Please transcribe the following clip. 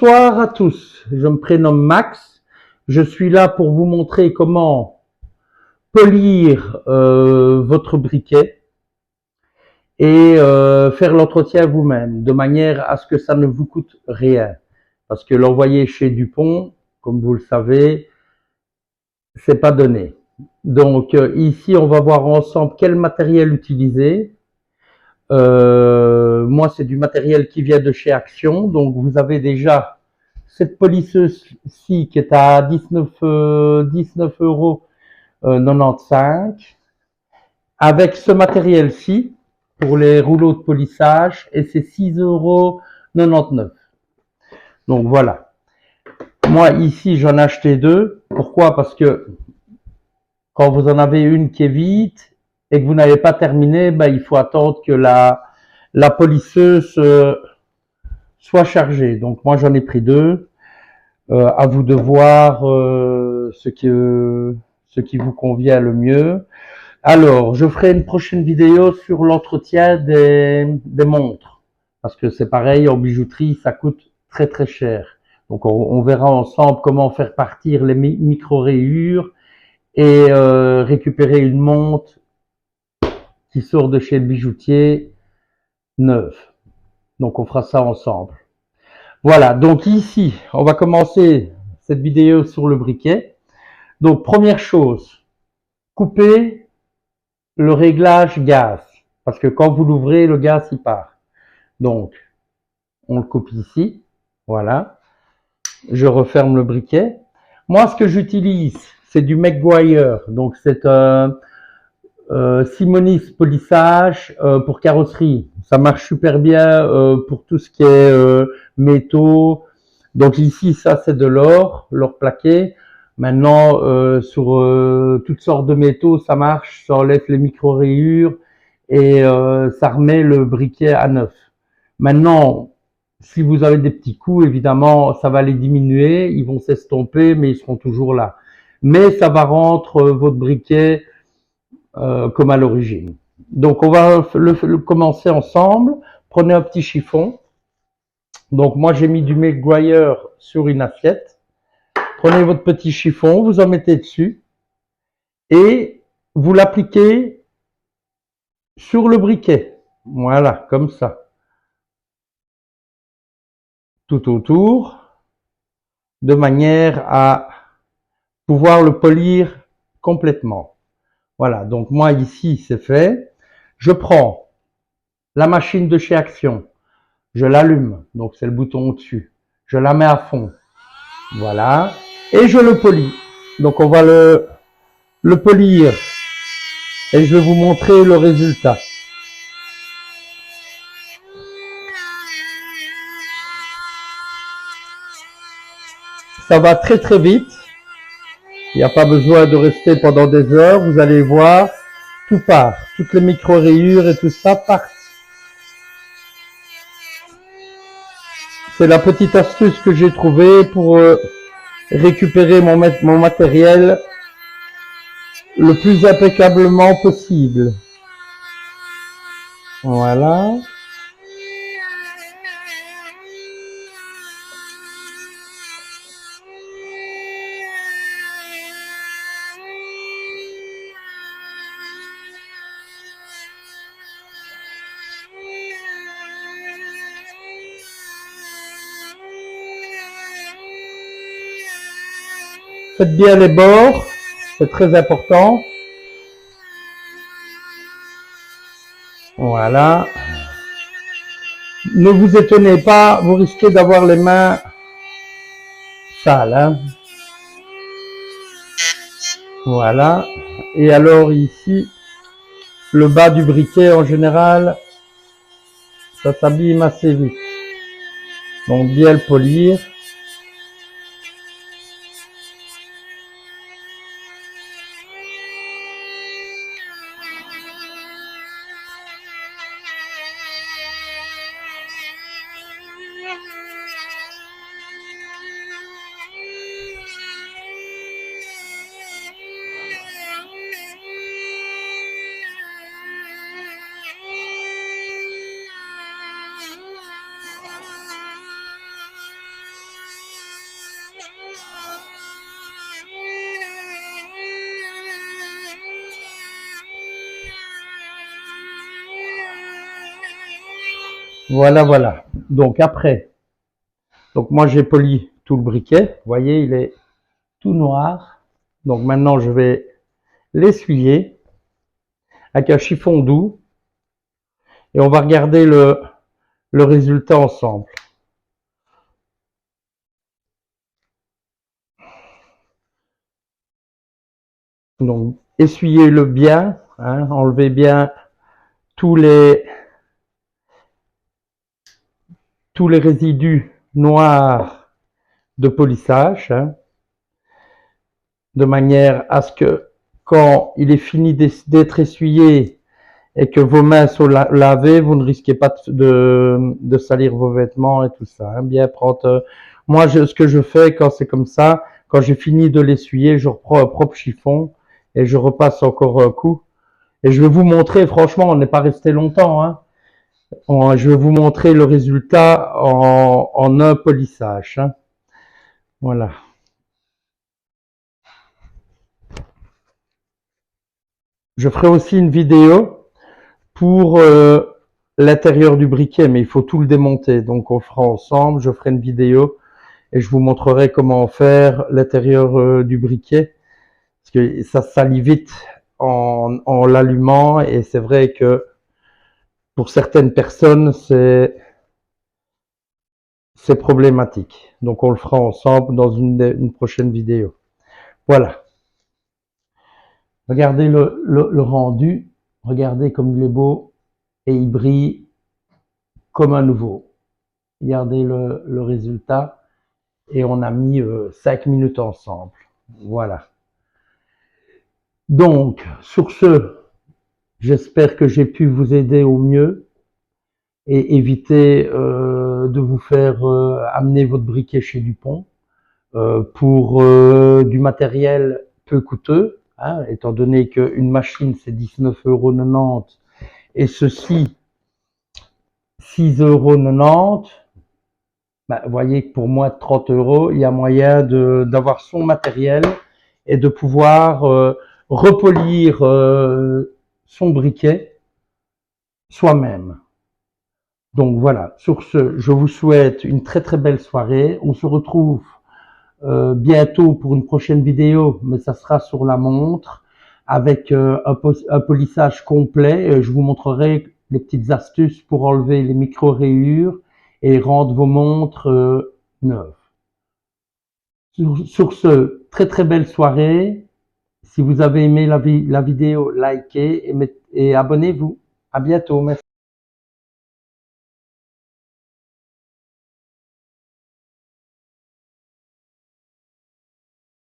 Bonsoir à tous, je me prénomme Max. Je suis là pour vous montrer comment polir votre briquet et faire l'entretien vous-même, de manière à ce que ça ne vous coûte rien. Parce que l'envoyer chez Dupont, comme vous le savez, c'est pas donné. Donc ici, on va voir ensemble quel matériel utiliser. Moi, c'est du matériel qui vient de chez Action. Donc vous avez déjà cette polisseuse-ci qui est à 19 euros 95. Avec ce matériel-ci, pour les rouleaux de polissage, et c'est 6,99 euros. Donc voilà. Moi, ici, j'en ai acheté deux. Pourquoi? Parce que quand vous en avez une qui est vide et que vous n'avez pas terminé, ben, il faut attendre que la polisseuse soit chargée. Donc moi, j'en ai pris deux. À vous de voir ce qui vous convient le mieux. Alors, je ferai une prochaine vidéo sur l'entretien des montres. Parce que c'est pareil, en bijouterie, ça coûte très très cher. Donc on verra ensemble comment faire partir les micro-rayures et récupérer une montre qui sort de chez le bijoutier neuve. Donc on fera ça ensemble. Voilà, donc ici, on va commencer cette vidéo sur le briquet. Donc première chose, couper le réglage gaz. Parce que quand vous l'ouvrez, le gaz il part. Donc, on le coupe ici. Voilà. Je referme le briquet. Moi, ce que j'utilise, c'est du Meguiar. Donc, c'est un Simonis polissage pour carrosserie. Ça marche super bien pour tout ce qui est métaux. Donc ici, ça c'est de l'or plaqué. Maintenant, sur toutes sortes de métaux, ça marche, ça enlève les micro-rayures et ça remet le briquet à neuf. Maintenant, si vous avez des petits coups, évidemment, ça va les diminuer, ils vont s'estomper, mais ils seront toujours là. Mais ça va rendre votre briquet comme à l'origine. Donc on va le commencer ensemble. Prenez un petit chiffon. Donc moi j'ai mis du Meguiar sur une assiette. Prenez votre petit chiffon, vous en mettez dessus et vous l'appliquez sur le briquet. Voilà, comme ça. Tout autour, de manière à pouvoir le polir complètement. Voilà, donc moi ici c'est fait. Je prends la machine de chez Action. Je l'allume, donc c'est le bouton au-dessus. Je la mets à fond. Voilà. Et je le polis. Donc on va le polir. Et je vais vous montrer le résultat. Ça va très très vite. Il n'y a pas besoin de rester pendant des heures. Vous allez voir, tout part. Toutes les micro-rayures et tout ça partent. C'est la petite astuce que j'ai trouvée pour récupérer mon matériel le plus impeccablement possible. Voilà. Faites bien les bords, c'est très important. Voilà. Ne vous étonnez pas, vous risquez d'avoir les mains sales. Hein. Voilà. Et alors ici, le bas du briquet en général, ça s'abîme assez vite. Donc bien le polir. Voilà, voilà. Donc après, donc moi j'ai poli tout le briquet. Vous voyez, il est tout noir. Donc maintenant je vais l'essuyer avec un chiffon doux et on va regarder le résultat ensemble. Donc essuyez-le bien, hein, enlevez bien tous les résidus noirs de polissage, hein, de manière à ce que quand il est fini d'être essuyé et que vos mains sont lavées, vous ne risquez pas de salir vos vêtements et tout ça. Hein. Bien prendre. Moi, ce que je fais quand c'est comme ça, quand j'ai fini de l'essuyer, je reprends un propre chiffon et je repasse encore un coup. Et je vais vous montrer, franchement, on n'est pas resté longtemps. Hein. Je vais vous montrer le résultat en un polissage. Hein. Voilà. Je ferai aussi une vidéo pour l'intérieur du briquet, mais il faut tout le démonter. Donc on fera ensemble, je ferai une vidéo et je vous montrerai comment faire l'intérieur du briquet. Parce que ça salit vite en l'allumant et c'est vrai que pour certaines personnes, c'est problématique. Donc on le fera ensemble dans une prochaine vidéo. Voilà. Regardez le rendu. Regardez comme il est beau et il brille comme un nouveau. Regardez le résultat. Et on a mis 5 minutes ensemble. Voilà. Donc, sur ce, j'espère que j'ai pu vous aider au mieux et éviter de vous faire amener votre briquet chez Dupont pour du matériel peu coûteux, hein, étant donné qu'une machine c'est 19,90 € et ceci 6,90 €. Bah, vous voyez que pour moins de 30 €, il y a moyen d'avoir son matériel et de pouvoir repolir son briquet soi-même. Donc voilà, sur ce, je vous souhaite une très très belle soirée. On se retrouve bientôt pour une prochaine vidéo, mais ça sera sur la montre avec un polissage complet. Je vous montrerai les petites astuces pour enlever les micro-rayures et rendre vos montres neuves. Sur ce, très très belle soirée. Si vous avez aimé la vidéo, likez et abonnez-vous. À bientôt. Merci.